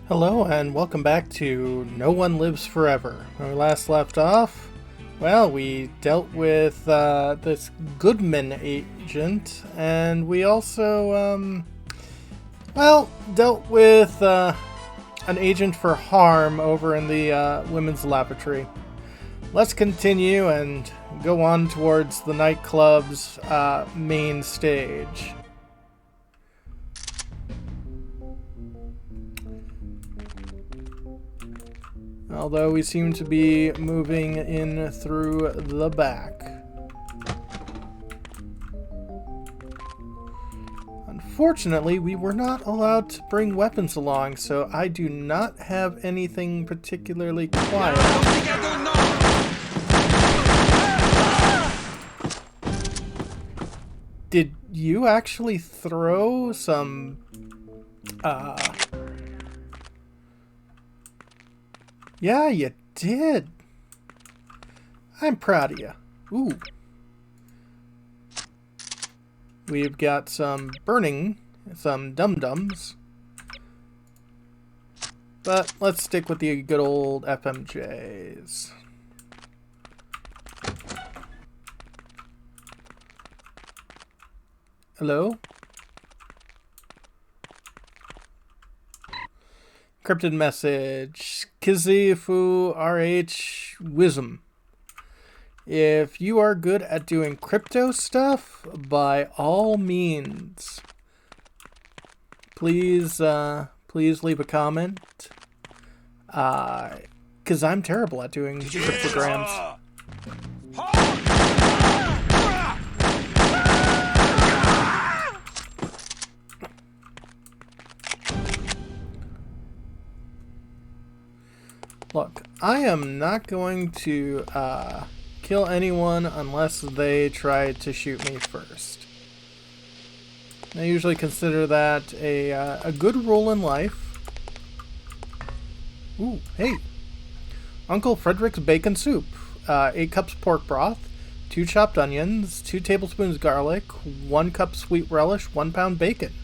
Hello and welcome back to No One Lives Forever. When we last left off, well, we dealt with this Goodman agent, and we also, dealt with an agent for harm over in the women's lavatory. Let's continue and go on towards the nightclub's main stage. Although we seem to be moving in through the back. Unfortunately, we were not allowed to bring weapons along, so I do not have anything particularly quiet. Did you actually throw some, Yeah, you did. I'm proud of you. Ooh. We've got some burning, some dum-dums. But let's stick with the good old FMJs. Hello? Encrypted message. Kizifu RH Wisdom. If you are good at doing crypto stuff, by all means, please leave a comment. 'Cause I'm terrible at doing cryptograms. Look, I am not going to kill anyone unless they try to shoot me first. I usually consider that a good rule in life. Ooh, hey. Uncle Frederick's Bacon Soup. 8 cups pork broth, 2 chopped onions, 2 tablespoons garlic, 1 cup sweet relish, 1 pound bacon.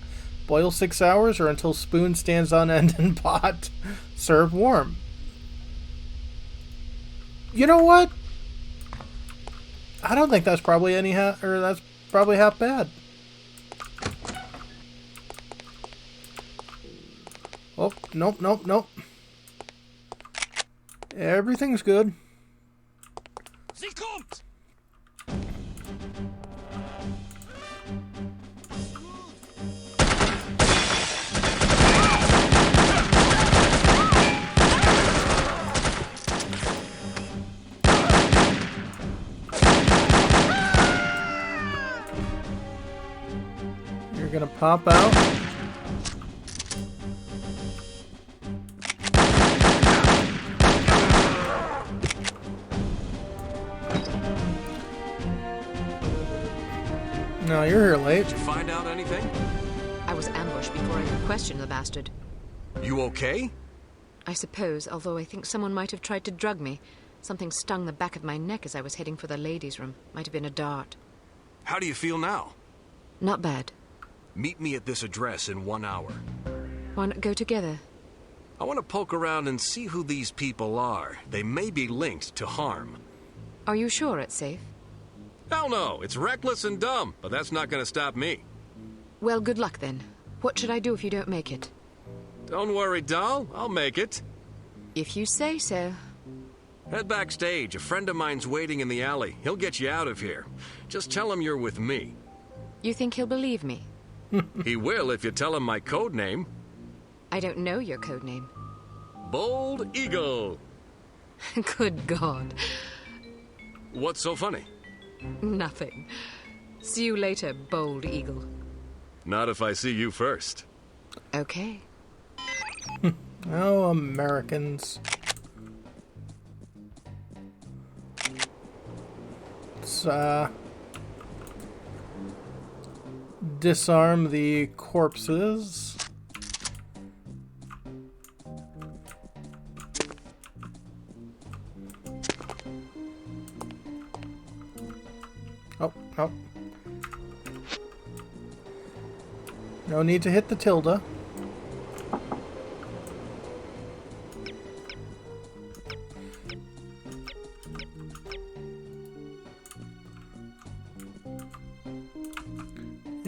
Boil 6 hours or until spoon stands on end in pot. Serve warm. You know what? I don't think that's probably that's probably half bad. Oh, nope. Everything's good. Sie kommt! You're gonna pop out. No, you're here late. Did you find out anything? I was ambushed before I could question the bastard. You okay? I suppose, although I think someone might have tried to drug me. Something stung the back of my neck as I was heading for the ladies' room. Might have been a dart. How do you feel now? Not bad. Meet me at this address in 1 hour. Why not go together? I want to poke around and see who these people are. They may be linked to harm. Are you sure it's safe? Hell no, it's reckless and dumb, but that's not going to stop me. Well, good luck then. What should I do if you don't make it? Don't worry, doll. I'll make it. If you say so. Head backstage. A friend of mine's waiting in the alley. He'll get you out of here. Just tell him you're with me. You think he'll believe me? He will if you tell him my code name. I don't know your code name. Bold Eagle. Good God. What's so funny? Nothing. See you later, Bold Eagle. Not if I see you first. Okay. Oh, Americans. Let's disarm the corpses. Oh. No need to hit the tilde.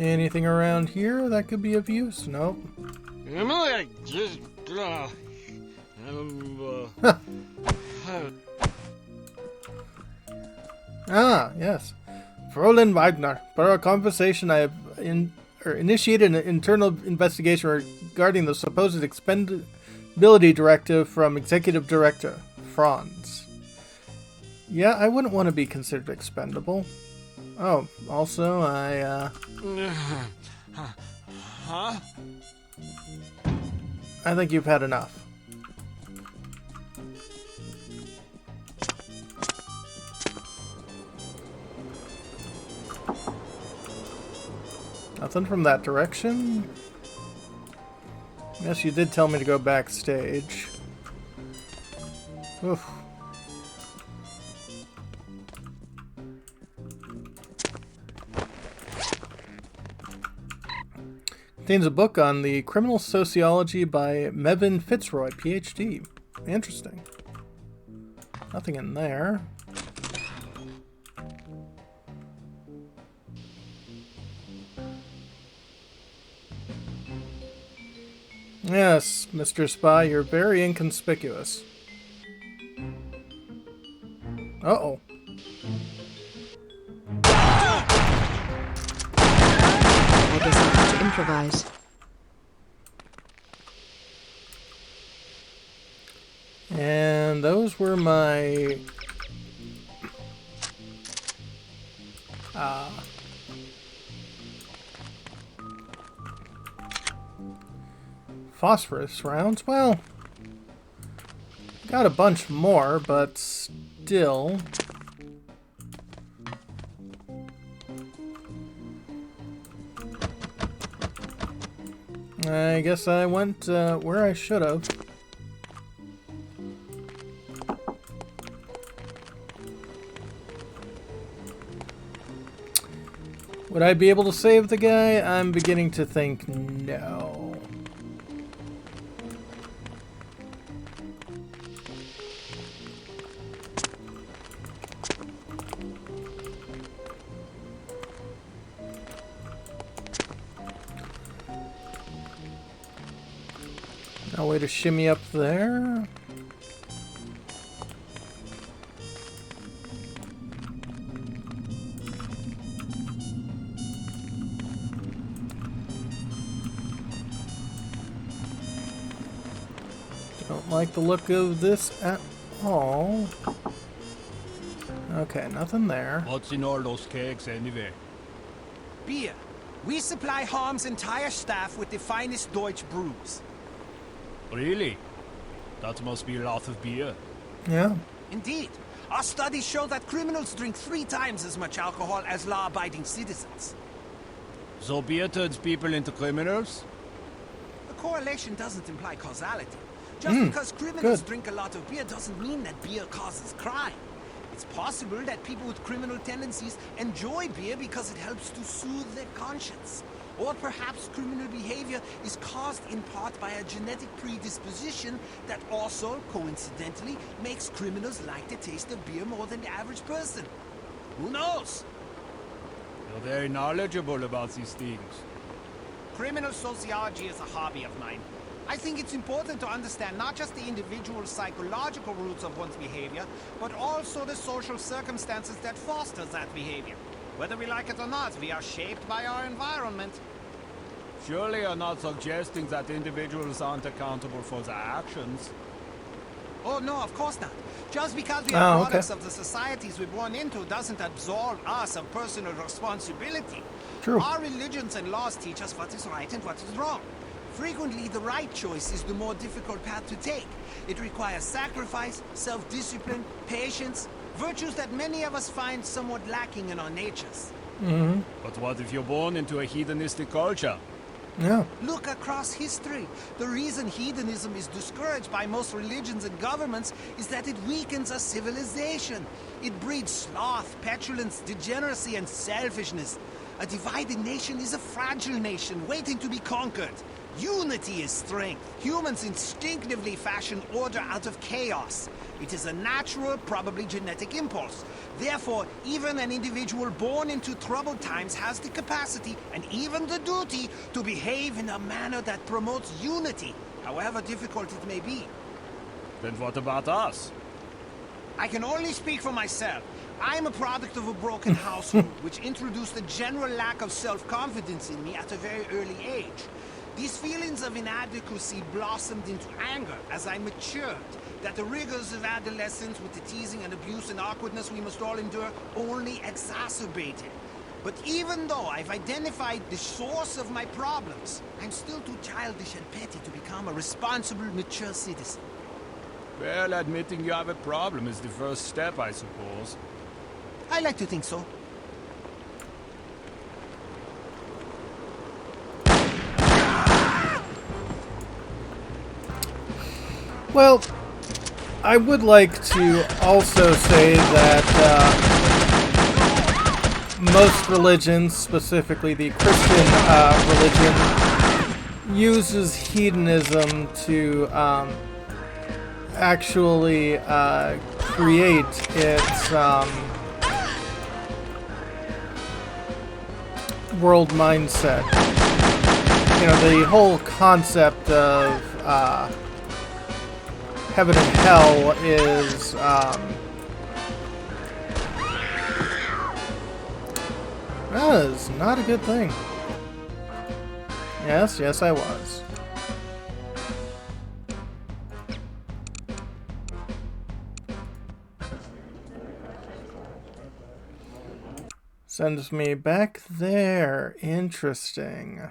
Anything around here that could be of use? Nope. Ah, yes. Fräulein Wagner, per our conversation I have initiated an internal investigation regarding the supposed expendability directive from Executive Director Franz. Yeah, I wouldn't want to be considered expendable. Oh, also, Huh? I think you've had enough. Nothing from that direction. Yes, you did tell me to go backstage. Oof. Contains a book on the criminal sociology by Mevin Fitzroy, PhD. Interesting. Nothing in there. Yes, Mr. Spy, you're very inconspicuous. Uh-oh. I guess I'll have to improvise. And those were my... phosphorus rounds. Well, got a bunch more, but still... I guess I went where I should have. Would I be able to save the guy? I'm beginning to think no. No way to shimmy up there. Don't like the look of this at all. Okay, nothing there. What's in all those kegs anyway? Beer. We supply Harm's entire staff with the finest Deutsch brews. Really? That must be a lot of beer. Yeah. Indeed. Our studies show that criminals drink 3 times as much alcohol as law-abiding citizens. So beer turns people into criminals? The correlation doesn't imply causality. Just because criminals good. drink a lot of beer doesn't mean that beer causes crime. It's possible that people with criminal tendencies enjoy beer because it helps to soothe their conscience. Or perhaps criminal behavior is caused in part by a genetic predisposition that also, coincidentally, makes criminals like the taste of beer more than the average person. Who knows? You're very knowledgeable about these things. Criminal sociology is a hobby of mine. I think it's important to understand not just the individual psychological roots of one's behavior, but also the social circumstances that foster that behavior. Whether we like it or not, we are shaped by our environment. Surely you're not suggesting that individuals aren't accountable for their actions. Oh, no, of course not. Just because we are okay. products of the societies we're born into doesn't absolve us of personal responsibility. True. Our religions and laws teach us what is right and what is wrong. Frequently, the right choice is the more difficult path to take. It requires sacrifice, self-discipline, patience, virtues that many of us find somewhat lacking in our natures. But what if you're born into a hedonistic culture? Yeah. Look across history. The reason hedonism is discouraged by most religions and governments is that it weakens a civilization. It breeds sloth, petulance, degeneracy, and selfishness. A divided nation is a fragile nation waiting to be conquered. Unity is strength. Humans instinctively fashion order out of chaos. It is a natural, probably genetic impulse. Therefore, even an individual born into troubled times has the capacity, and even the duty, to behave in a manner that promotes unity, however difficult it may be. Then what about us? I can only speak for myself. I am a product of a broken household, which introduced a general lack of self-confidence in me at a very early age. These feelings of inadequacy blossomed into anger as I matured, that the rigors of adolescence with the teasing and abuse and awkwardness we must all endure only exacerbated. But even though I've identified the source of my problems, I'm still too childish and petty to become a responsible, mature citizen. Well, admitting you have a problem is the first step, I suppose. I like to think so. Well, I would like to also say that most religions, specifically the Christian religion, uses hedonism to actually create its world mindset. You know, the whole concept of heaven and hell is that is not a good thing. Yes, I was. Sends me back there. Interesting.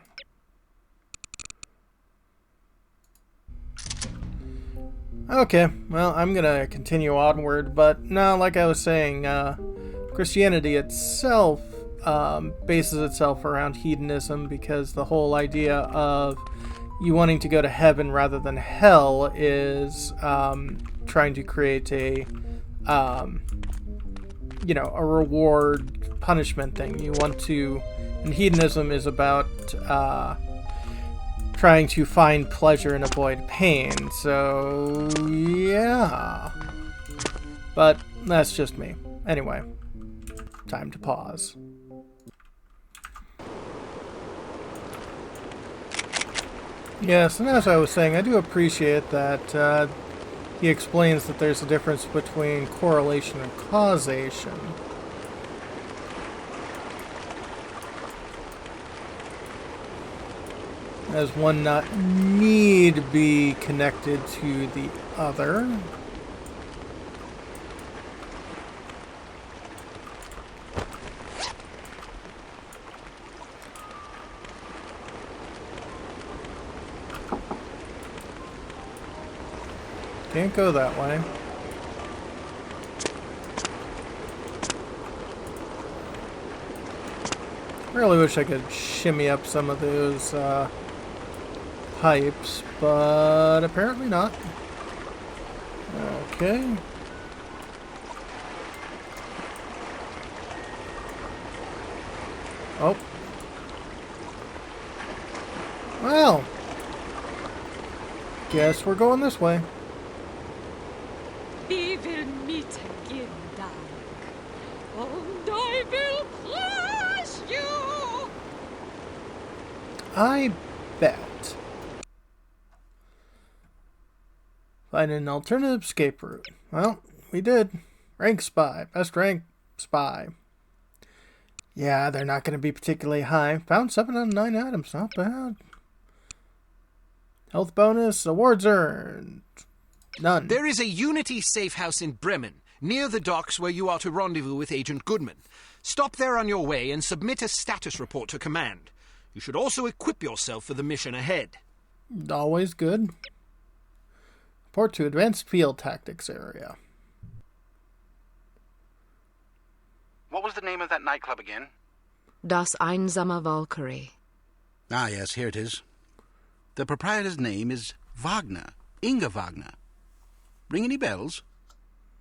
Okay, well, I'm gonna continue onward, but no, like I was saying, Christianity itself bases itself around hedonism, because the whole idea of you wanting to go to heaven rather than hell is trying to create a a reward punishment thing. You want to, and hedonism is about trying to find pleasure and avoid pain. So yeah, but that's just me. Anyway, time to pause. Yes, and as I was saying, I do appreciate that he explains that there's a difference between correlation and causation. As one not need be connected to the other. Can't go that way. Really wish I could shimmy up some of those pipes, but apparently not. Okay. Oh. Well. Guess we're going this way. We will meet again, darling. And I will crush you! I bet. Find an alternative escape route. Well, we did. Rank spy. Best rank spy. Yeah, they're not going to be particularly high. Found 7 out of 9 items. Not bad. Health bonus. Awards earned. None. There is a Unity safe house in Bremen, near the docks where you are to rendezvous with Agent Goodman. Stop there on your way and submit a status report to command. You should also equip yourself for the mission ahead. Always good. Report to Advanced Field Tactics area. What was the name of that nightclub again? Das einsame Valkyrie. Ah, yes, here it is. The proprietor's name is Wagner. Inga Wagner. Ring any bells?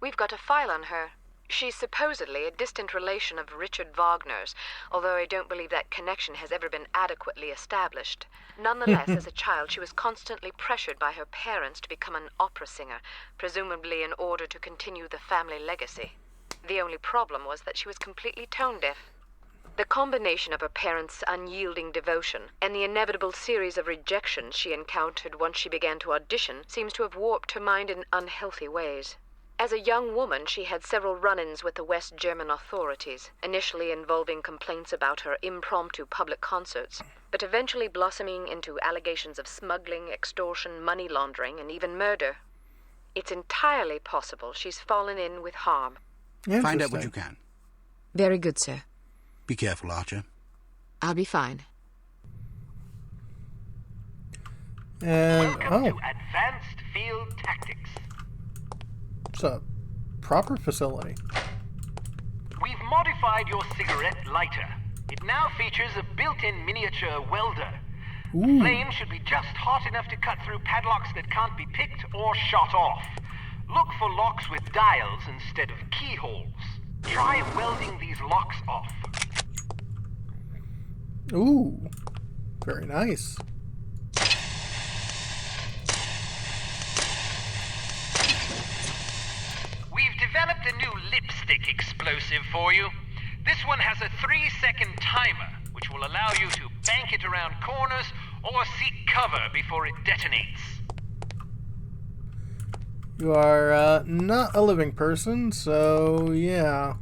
We've got a file on her. She's supposedly a distant relation of Richard Wagner's, although I don't believe that connection has ever been adequately established. Nonetheless, as a child, she was constantly pressured by her parents to become an opera singer, presumably in order to continue the family legacy. The only problem was that she was completely tone-deaf. The combination of her parents' unyielding devotion and the inevitable series of rejections she encountered once she began to audition seems to have warped her mind in unhealthy ways. As a young woman, she had several run-ins with the West German authorities, initially involving complaints about her impromptu public concerts, but eventually blossoming into allegations of smuggling, extortion, money laundering, and even murder. It's entirely possible she's fallen in with harm. Find out what you can. Very good, sir. Be careful, Archer. I'll be fine. And, Welcome to Advanced Field Tactics. It's a proper facility. We've modified your cigarette lighter. It now features a built-in miniature welder. The flame should be just hot enough to cut through padlocks that can't be picked or shot off. Look for locks with dials instead of keyholes. Try welding these locks off. Ooh, very nice. We've developed a new lipstick explosive for you. This one has a 3-second timer, which will allow you to bank it around corners or seek cover before it detonates. You are not a living person, so yeah.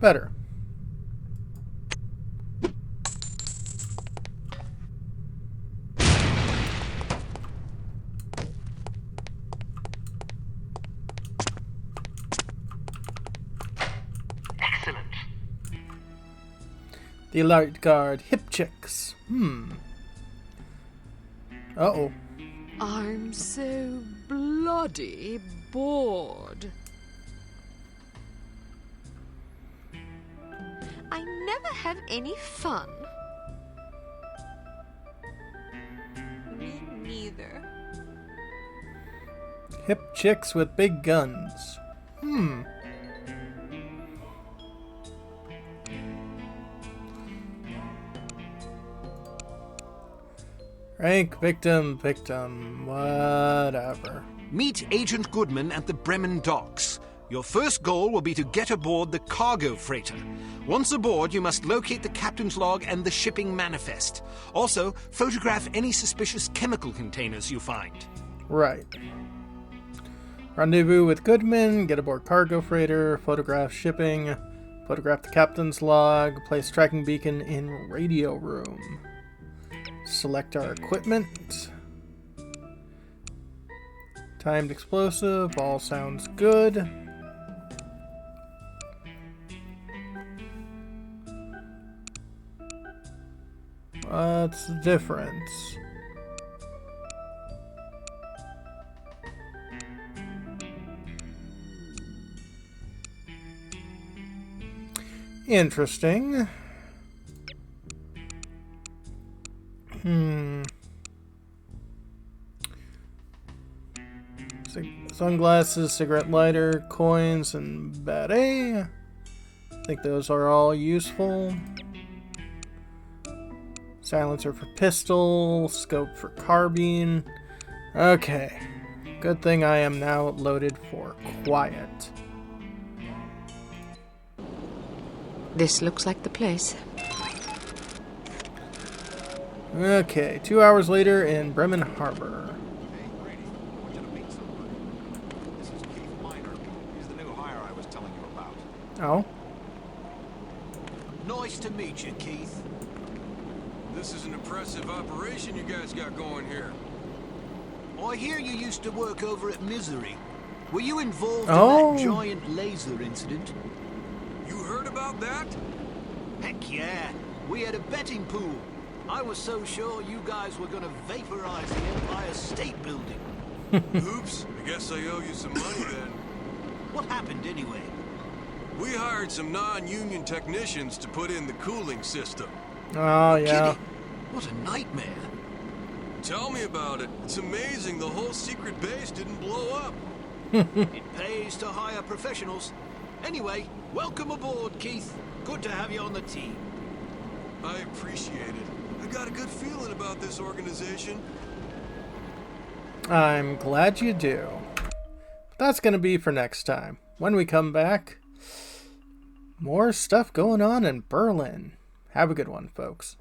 Better. Excellent. The alert guard hip checks. Uh-oh. I'm so bloody bored. I never have any fun. Me neither. Hip chicks with big guns. Rank, victim, whatever. Meet Agent Goodman at the Bremen docks. Your first goal will be to get aboard the cargo freighter. Once aboard, you must locate the captain's log and the shipping manifest. Also, photograph any suspicious chemical containers you find. Right. Rendezvous with Goodman, get aboard cargo freighter, photograph shipping, photograph the captain's log, place tracking beacon in radio room. Select our equipment. Timed explosive, all sounds good. What's the difference? Interesting. Sunglasses, cigarette lighter, coins, and beret. I think those are all useful. Silencer for pistol, scope for carbine. Okay. Good thing I am now loaded for quiet. This looks like the place. Okay, 2 hours later in Bremen Harbor. Hey, Brady, I want you to meet somebody. This is Keith Miner. He's the new hire I was telling you about. Oh? Nice to meet you, Keith. This is an impressive operation you guys got going here. I hear you used to work over at Misery. Were you involved Oh. in that giant laser incident? You heard about that? Heck yeah. We had a betting pool. I was so sure you guys were gonna vaporize the Empire State Building. Oops, I guess I owe you some money then. What happened anyway? We hired some non-union technicians to put in the cooling system. Oh, yeah. Kidding. What a nightmare. Tell me about it. It's amazing the whole secret base didn't blow up. It pays to hire professionals. Anyway, welcome aboard, Keith. Good to have you on the team. I appreciate it. I got a good feeling about this organization. I'm glad you do. That's going to be for next time. When we come back, more stuff going on in Berlin. Have a good one, folks.